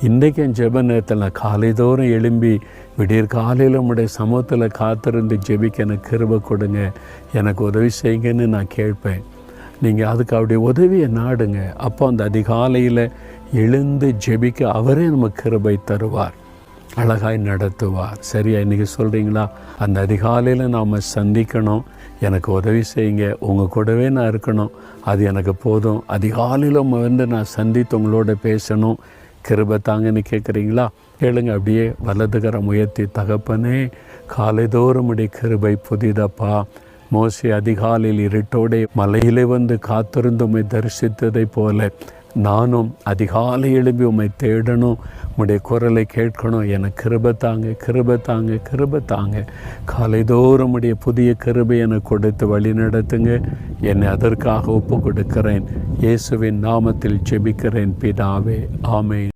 இன்றைக்கு என் ஜெப நேரத்தில் நான் காலைதோறும் எழும்பி விடியற் காலையில் உம்முடைய சமூகத்தில் காத்திருந்து ஜெபிக்க எனக்கு கிருபை கொடுங்க, எனக்கு உதவி செய்யுங்கன்னு நான் கேட்பேன். நீங்கள் அதுக்கு அவருடைய உதவியை நாடுங்க. அப்போ அந்த அதிகாலையில் எழுந்து ஜெபிக்க அவரே நமக்கு கிருபை தருவார், அழகாய் நடத்துவார். சரியா? இன்றைக்கி சொல்கிறீங்களா, அந்த அதிகாலையில் நாம் சந்திக்கணும், எனக்கு உதவி செய்யுங்க, உங்கள் கூடவே நான் இருக்கணும், அது எனக்கு போதும். அதிகாலையில் நான் சந்தித்து உங்களோட பேசணும், கிருபை தாங்கன்னு கேட்குறீங்களா? கேளுங்க. அப்படியே வலதுகரம் உயர்த்தி, தகப்பனே காலைதோறும் உடைய கிருபை புதிதப்பா. மோசே அதிகாலையில் இருட்டோடே மலையிலே வந்து காத்திருந்து உம்மை தரிசித்ததை போல நானும் அதிகாலை எழுப்பி உம்மை தேடணும், உம்முடைய குரலை கேட்கணும். எனக்கு கிருபை தாங்க, கிருபை தாங்க, கிருபை தாங்க. காலைதோறும் உடைய புதிய கிருபை எனக்கு கொடுத்து வழி நடத்துங்க. என்னை அதற்காக ஒப்பு கொடுக்கிறேன். இயேசுவின் நாமத்தில் ஜெபிக்கிறேன் பிதாவே, ஆமென்.